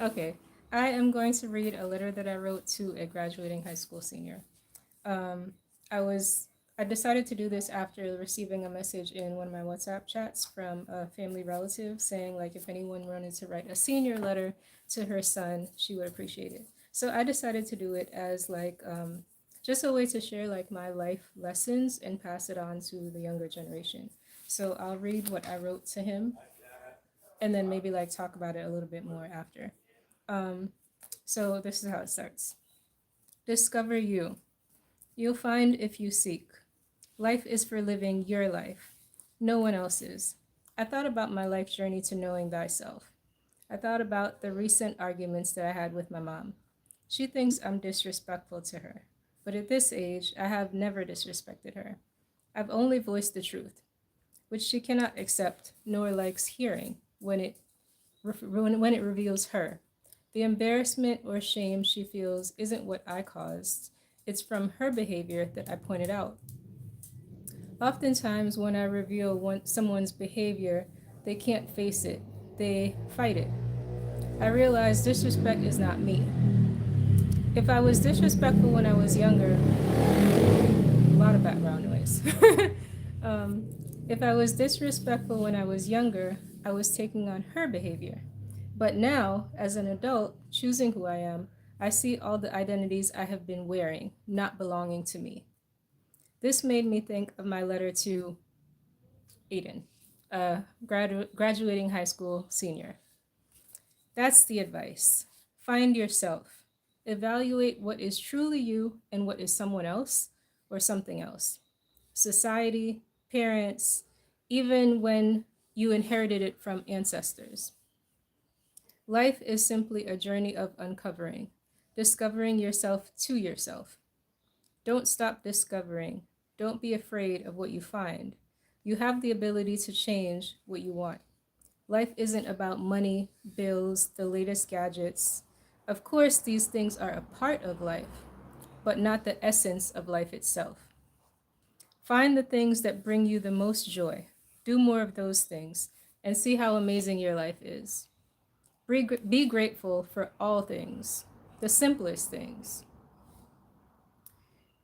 Okay, I am going to read a letter that I wrote to a graduating high school senior. Um, I was I decided to do this after receiving a message in one of my WhatsApp chats from a family relative saying like if anyone wanted to write a senior letter to her son, she would appreciate it. So I decided to do it as like just a way to share like my life lessons and pass it on to the younger generation. So I'll read what I wrote to him and then maybe like talk about it a little bit more after. Um, so this is how it starts. Discover you. You'll find if you seek. Life is for living your life, no one else's. I thought about my life journey to knowing thyself. I thought about the recent arguments that I had with my mom. She thinks I'm disrespectful to her, but at this age, I have never disrespected her. I've only voiced the truth, which she cannot accept nor likes hearing when it reveals her. The embarrassment or shame she feels isn't what I caused. It's from her behavior that I pointed out. Oftentimes, when I reveal someone's behavior, they can't face it. They fight it. I realize disrespect is not me. If I was disrespectful when I was younger, a lot of background noise. um, if I was disrespectful when I was younger, I was taking on her behavior. But now, as an adult, choosing who I am, I see all the identities I have been wearing, not belonging to me. This made me think of my letter to Aidan, a graduating high school senior. That's the advice. Find yourself. Evaluate what is truly you and what is someone else or something else. Society, parents, even when you inherited it from ancestors. Life is simply a journey of uncovering, discovering yourself to yourself. Don't stop discovering. Don't be afraid of what you find. You have the ability to change what you want. Life isn't about money, bills, the latest gadgets. Of course, these things are a part of life, but not the essence of life itself. Find the things that bring you the most joy. Do more of those things and see how amazing your life is. Be grateful for all things, the simplest things.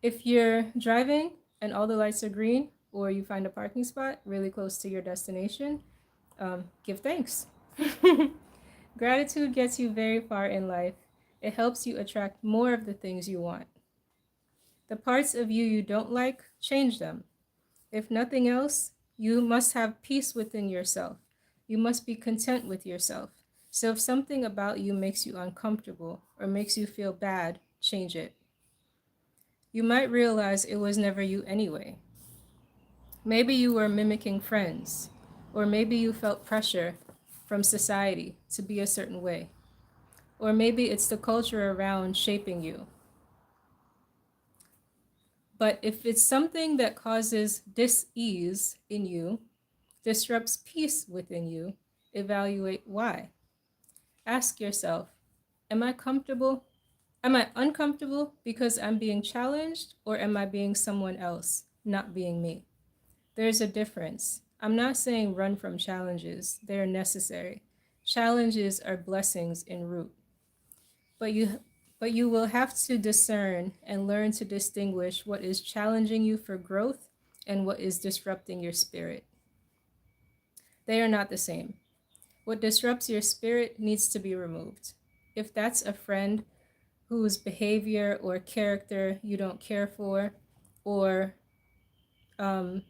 If you're driving and all the lights are green, or you find a parking spot really close to your destination, give thanks. Gratitude gets you very far in life. It helps you attract more of the things you want. The parts of you don't like, change them. If nothing else, you must have peace within yourself. You must be content with yourself. So if something about you makes you uncomfortable or makes you feel bad, change it. You might realize it was never you anyway. Maybe you were mimicking friends, or maybe you felt pressure from society to be a certain way, or maybe it's the culture around shaping you. But if it's something that causes dis-ease in you, disrupts peace within you, evaluate why. Ask yourself, am I comfortable? Am I uncomfortable because I'm being challenged, or am I being someone else, not being me? There's a difference. I'm not saying run from challenges, they're necessary. Challenges are blessings en route. But you will have to discern and learn to distinguish what is challenging you for growth and what is disrupting your spirit. They are not the same. What disrupts your spirit needs to be removed. If that's a friend whose behavior or character you don't care for, or um,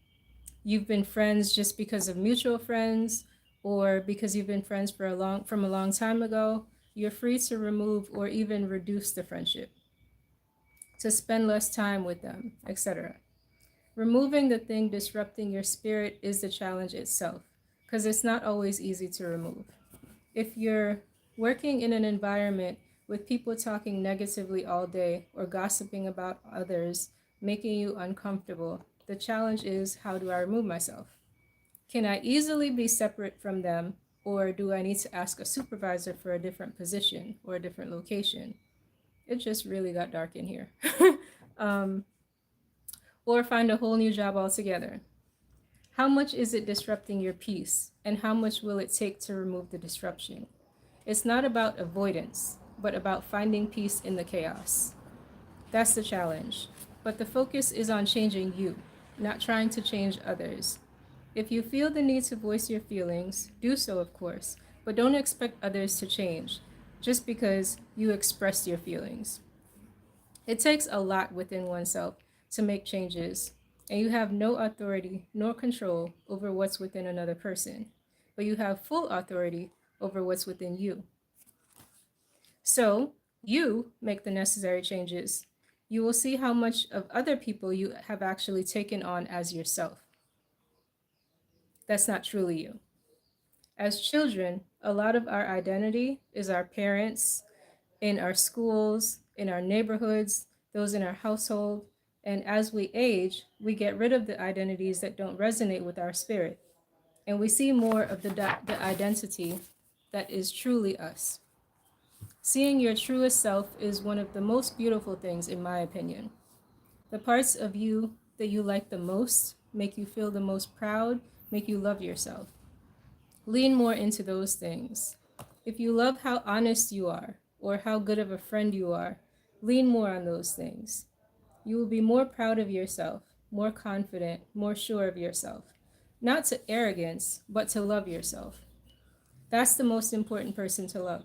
you've been friends just because of mutual friends, or because you've been friends from a long time ago, you're free to remove or even reduce the friendship, to spend less time with them, etc. Removing the thing disrupting your spirit is the challenge itself, because it's not always easy to remove. If you're working in an environment with people talking negatively all day or gossiping about others, making you uncomfortable, the challenge is, how do I remove myself? Can I easily be separate from them, or do I need to ask a supervisor for a different position or a different location? It just really got dark in here. um, or find a whole new job altogether. How much is it disrupting your peace? And how much will it take to remove the disruption? It's not about avoidance, but about finding peace in the chaos. That's the challenge. But the focus is on changing you, not trying to change others. If you feel the need to voice your feelings, do so, of course, but don't expect others to change just because you expressed your feelings. It takes a lot within oneself to make changes, and you have no authority nor control over what's within another person, but you have full authority over what's within you. So, you make the necessary changes. You will see how much of other people you have actually taken on as yourself. That's not truly you. As children, a lot of our identity is our parents, in our schools, in our neighborhoods, those in our household. And as we age, we get rid of the identities that don't resonate with our spirit. And we see more of the identity that is truly us. Seeing your truest self is one of the most beautiful things, in my opinion. The parts of you that you like the most, make you feel the most proud, make you love yourself. Lean more into those things. If you love how honest you are or how good of a friend you are, lean more on those things. You will be more proud of yourself, more confident, more sure of yourself. Not to arrogance, but to love yourself. That's the most important person to love.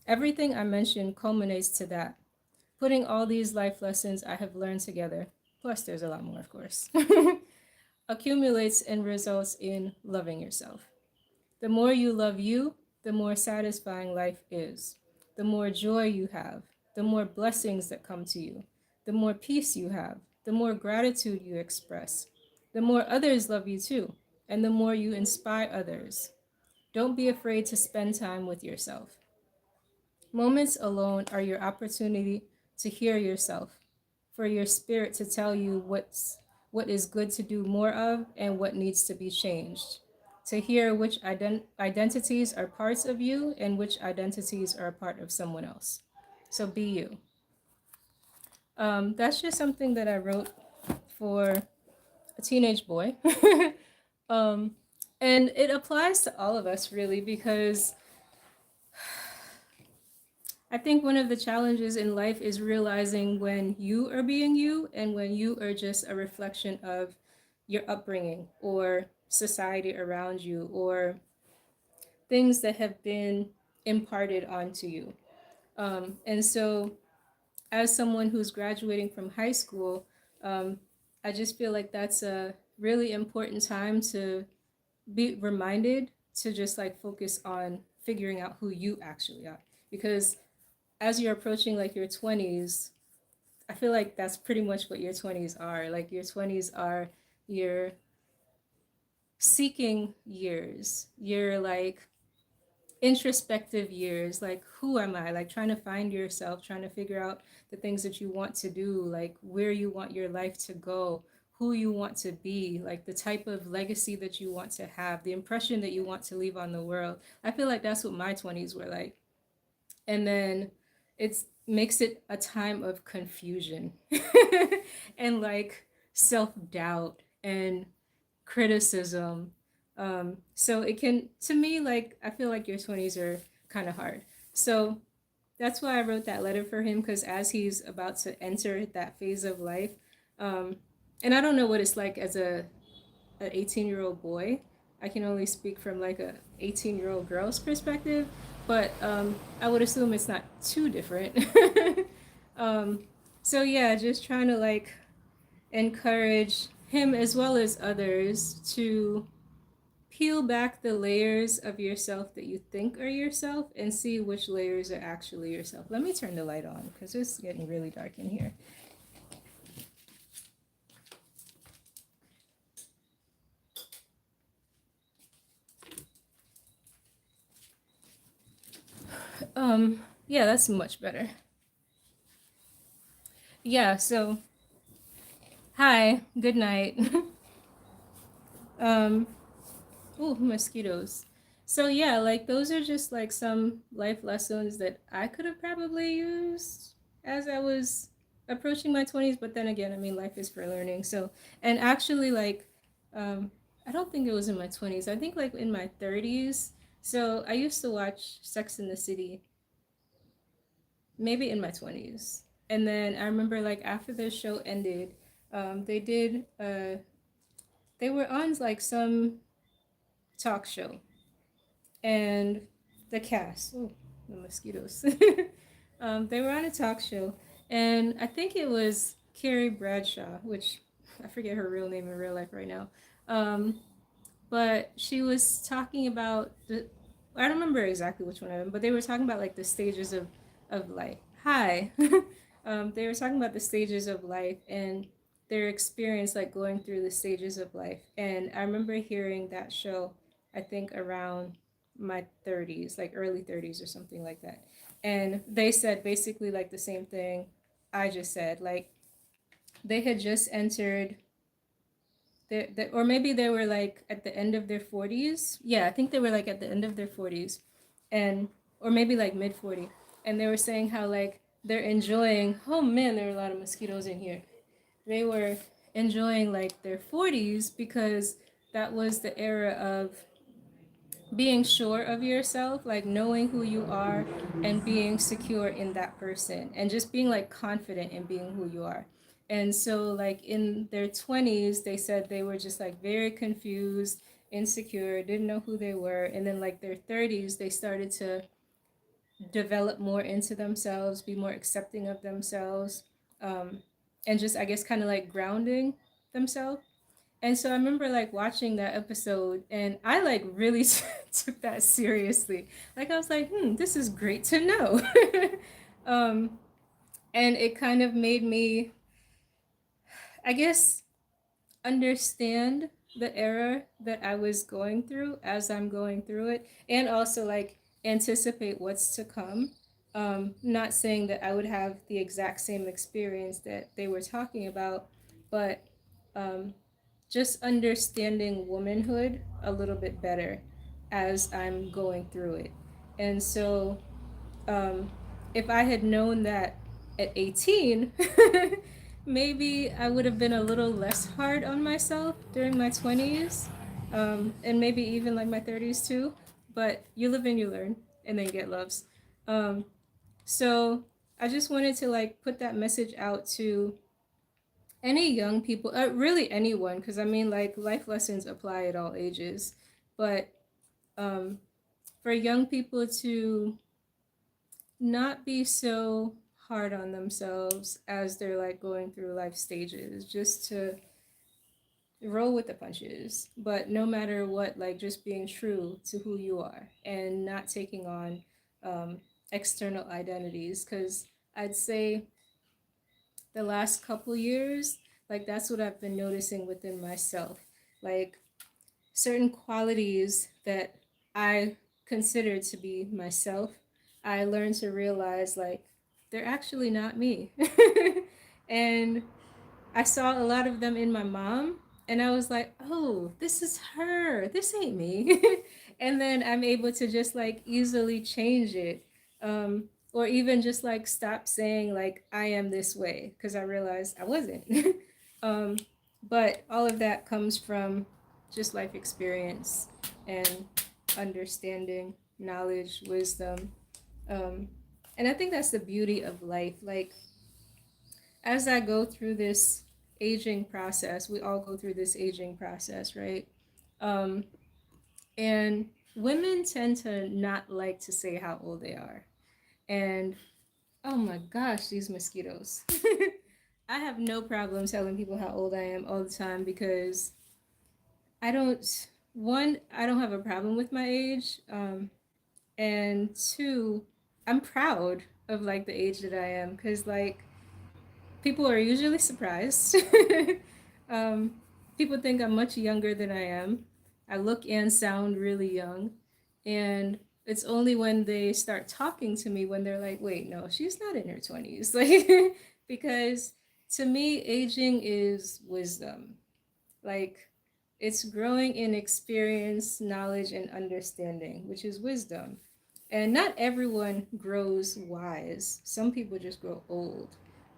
Everything I mentioned culminates to that. Putting all these life lessons I have learned together, plus there's a lot more, of course, accumulates and results in loving yourself. The more you love you, the more satisfying life is. The more joy you have, the more blessings that come to you, the more peace you have, the more gratitude you express, the more others love you too, and the more you inspire others. Don't be afraid to spend time with yourself. Moments alone are your opportunity to hear yourself, for your spirit to tell you what is good to do more of and what needs to be changed. To hear which identities are parts of you and which identities are a part of someone else. So be you. That's just something that I wrote for a teenage boy. um, and it applies to all of us really because I think one of the challenges in life is realizing when you are being you and when you are just a reflection of your upbringing or society around you or things that have been imparted onto you. And so, as someone who's graduating from high school, I just feel like that's a really important time to be reminded to just like focus on figuring out who you actually are. Because as you're approaching like your 20s, I feel like that's pretty much what your 20s are. Like your 20s are your seeking years, your like introspective years, like who am I? Like trying to find yourself, trying to figure out the things that you want to do, like where you want your life to go, who you want to be, like the type of legacy that you want to have, the impression that you want to leave on the world. I feel like that's what my 20s were like. And then it makes it a time of confusion and like self-doubt and criticism. So it can, to me, like I feel like your 20s are kind of hard. So that's why I wrote that letter for him, because as he's about to enter that phase of life, um, and I don't know what it's like as an 18-year-old boy. I can only speak from like a 18-year-old girl's perspective, but I would assume it's not too different. um, so yeah, just trying to like encourage him as well as others to peel back the layers of yourself that you think are yourself and see which layers are actually yourself. Let me turn the light on because it's getting really dark in here. Yeah, that's much better. Yeah, so hi, good night. um, ooh, mosquitoes. So yeah, like those are just like some life lessons that I could have probably used as I was approaching my 20s, but then again, I mean, life is for learning. So, and actually like I don't think it was in my 20s. I think like in my 30s. So I used to watch Sex in the City maybe in my 20s. And then I remember like after the show ended, they did they were on like some talk show, and the cast, oh, the mosquitoes. They were on a talk show, and I think it was Carrie Bradshaw, which I forget her real name in real life right now. Um, but she was talking about the, I don't remember exactly which one of them, but they were talking about like the stages of life. Hi. They were talking about the stages of life and their experience like going through the stages of life. And I remember hearing that show, I think around my 30s, like early 30s or something like that. And they said basically like the same thing I just said. Like they had just entered or maybe they were like at the end of their 40s. Yeah, I think they were like at the end of their 40s, and or maybe like mid 40. And they were saying how like they're enjoying, oh man, there are a lot of mosquitoes in here. They were enjoying like their 40s because that was the era of being sure of yourself, like knowing who you are and being secure in that person and just being like confident in being who you are. And so, like in their 20s, they said they were just like very confused, insecure, didn't know who they were. And then, like their 30s, they started to develop more into themselves, be more accepting of themselves, um, and just, I guess, kind of like grounding themselves. And so I remember like watching that episode and I like really took that seriously. Like I was like, this is great to know. um, and it kind of made me, I guess, understand the era that I was going through as I'm going through it, and also like anticipate what's to come. Not saying that I would have the exact same experience that they were talking about, but um, just understanding womanhood a little bit better as I'm going through it. And so, um, if I had known that at 18, maybe I would have been a little less hard on myself during my 20s, and maybe even like my 30s too. But you live and you learn, and then get loves. Um, so I just wanted to like put that message out to any young people, really anyone, because I mean, like life lessons apply at all ages, but um, for young people to not be so hard on themselves as they're like going through life stages, just to roll with the punches, but no matter what, like just being true to who you are and not taking on um, external identities, because I'd say the last couple years, like that's what I've been noticing within myself. Like certain qualities that I consider to be myself, I learned to realize like they're actually not me. And I saw a lot of them in my mom, and I was like, oh, this is her. This ain't me. And then I'm able to just like easily change it. Or even just like stop saying like I am this way because I realized I wasn't. um, but all of that comes from just life experience and understanding, knowledge, wisdom. Um, and I think that's the beauty of life. Like as I go through this aging process, we all go through this aging process, right? Um, and women tend to not like to say how old they are. And oh my gosh, these mosquitoes. I have no problem telling people how old I am all the time because I don't, one, I don't have a problem with my age. And two, I'm proud of like the age that I am because like people are usually surprised. um, People think I'm much younger than I am. I look and sound really young. And it's only when they start talking to me when they're like, wait, no, she's not in her 20s. Like, because to me, aging is wisdom. Like, it's growing in experience, knowledge, and understanding, which is wisdom. And not everyone grows wise. Some people just grow old.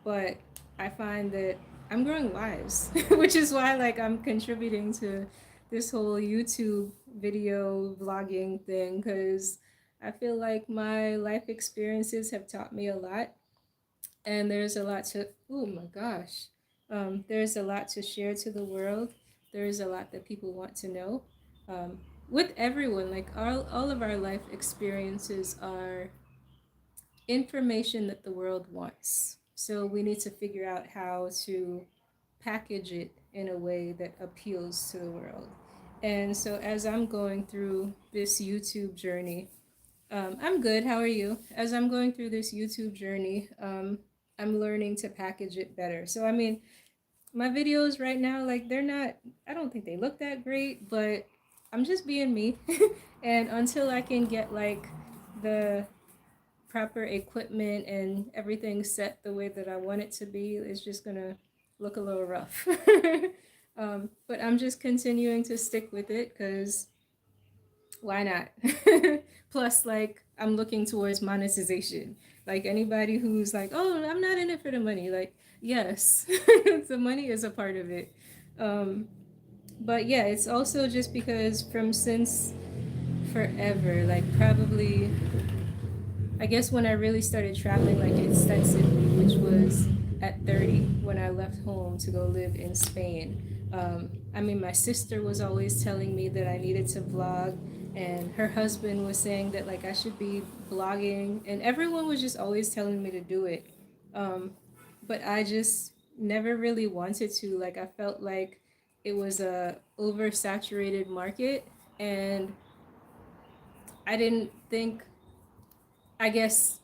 But I find that I'm growing wise, which is why like I'm contributing to this whole YouTube video vlogging thing because I feel like my life experiences have taught me a lot, and there's a lot to, oh my gosh, there's a lot to share to the world. There's a lot that people want to know. Um, with everyone, like all of our life experiences are information that the world wants. So we need to figure out how to package it in a way that appeals to the world. And so as I'm going through this YouTube journey, I'm good. How are you? As I'm going through this YouTube journey, I'm learning to package it better. So, I mean, my videos right now, like, they're not, I don't think they look that great, but I'm just being me. And until I can get, like, the proper equipment and everything set the way that I want it to be, it's just gonna look a little rough. But I'm just continuing to stick with it because why not? Plus, like, I'm looking towards monetization. Like, anybody who's like, oh, I'm not in it for the money, like, yes, the money is a part of it. Um, but yeah, it's also just because from since forever, like, probably I guess when I really started traveling like extensively, which was at 30 when I left home to go live in Spain. I mean, my sister was always telling me that I needed to vlog, and her husband was saying that like I should be blogging, and everyone was just always telling me to do it. Um, but I just never really wanted to. Like, I felt like it was a oversaturated market, and I didn't think, I guess,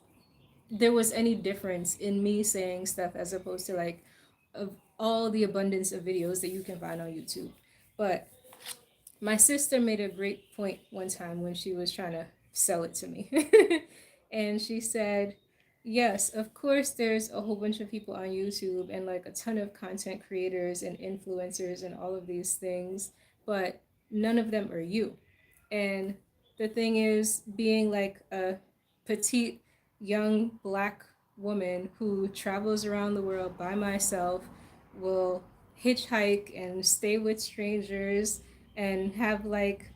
there was any difference in me saying stuff as opposed to like of all the abundance of videos that you can find on YouTube. But my sister made a great point one time when she was trying to sell it to me. And she said, yes, of course, there's a whole bunch of people on YouTube and like a ton of content creators and influencers and all of these things, but none of them are you. And the thing is, being like a petite, young black woman who travels around the world by myself, will hitchhike and stay with strangers and have like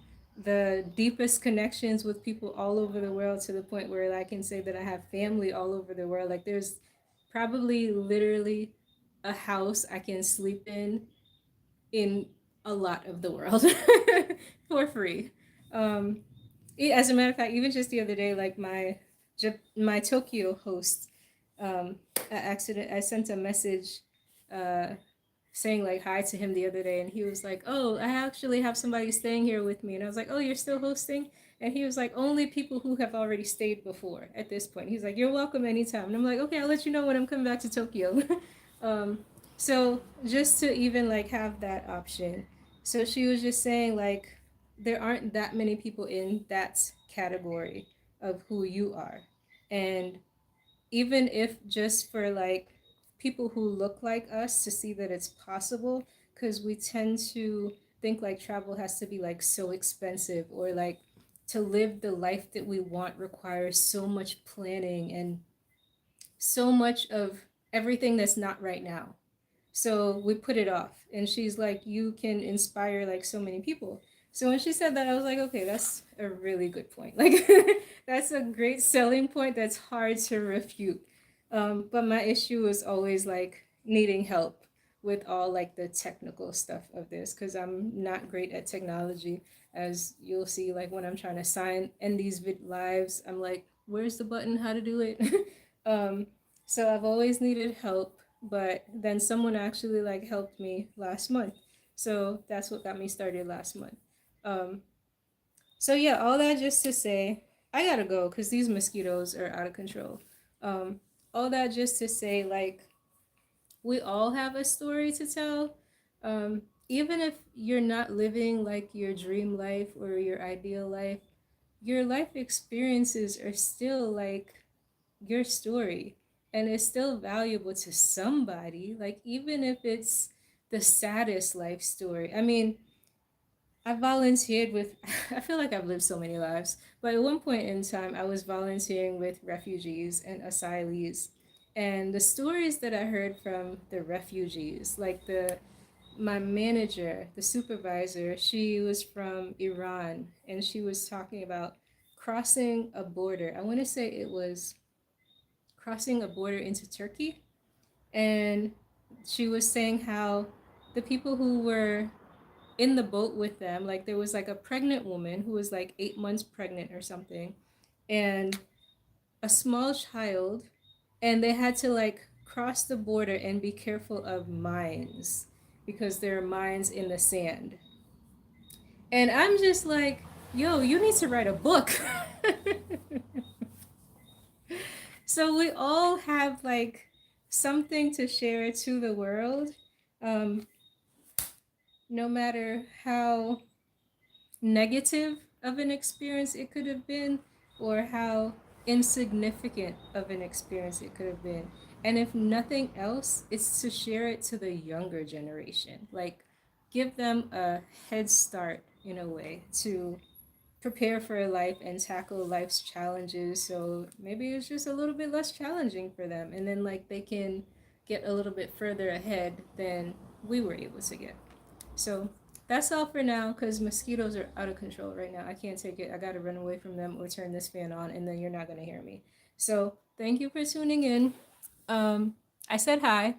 the deepest connections with people all over the world to the point where I can say that I have family all over the world. Like, there's probably literally a house I can sleep in a lot of the world for free. Um, as a matter of fact, even just the other day, like my Tokyo host, I sent a message uh, saying like hi to him the other day, and he was like, oh, I actually have somebody staying here with me. And I was like, oh, you're still hosting? And he was like, only people who have already stayed before at this point. He's like, you're welcome anytime. And I'm like, okay, I'll let you know when I'm coming back to Tokyo. um, so just to even like have that option. So she was just saying like there aren't that many people in that category of who you are. And even if just for like people who look like us to see that it's possible, because we tend to think like travel has to be like so expensive, or like to live the life that we want requires so much planning and so much of everything that's not right now. So we put it off. And she's like, you can inspire like so many people. So when she said that, I was like, okay, that's a really good point. Like, that's a great selling point that's hard to refute. But my issue is always like needing help with all like the technical stuff of this because I'm not great at technology. As you'll see, like when I'm trying to sign in these lives, I'm like, where's the button? How to do it? um, so I've always needed help, but then someone actually like helped me last month. So that's what got me started last month. Um, so yeah, all that just to say, I gotta go because these mosquitoes are out of control. Um, all that just to say, like, we all have a story to tell. Even if you're not living like your dream life or your ideal life, your life experiences are still like your story, and it's still valuable to somebody, like even if it's the saddest life story. I mean, I volunteered with I feel like I've lived so many lives, but at one point in time I was volunteering with refugees and asylees, and the stories that I heard from the refugees, like my manager, the supervisor, she was from Iran, and she was talking about crossing a border. I want to say it was crossing a border into Turkey. And she was saying how the people who were in the boat with them, like there was like a pregnant woman who was like 8 months pregnant or something, and a small child, and they had to like cross the border and be careful of mines because there are mines in the sand. And I'm just like, yo, you need to write a book. So we all have like something to share to the world, um, no matter how negative of an experience it could have been, or how insignificant of an experience it could have been. And if nothing else, it's to share it to the younger generation. Like, give them a head start in a way to prepare for life and tackle life's challenges. So maybe it's just a little bit less challenging for them. And then, like, they can get a little bit further ahead than we were able to get. So that's all for now because mosquitoes are out of control right now. I can't take it. I got to run away from them or turn this fan on, and then you're not going to hear me. So thank you for tuning in. I said hi.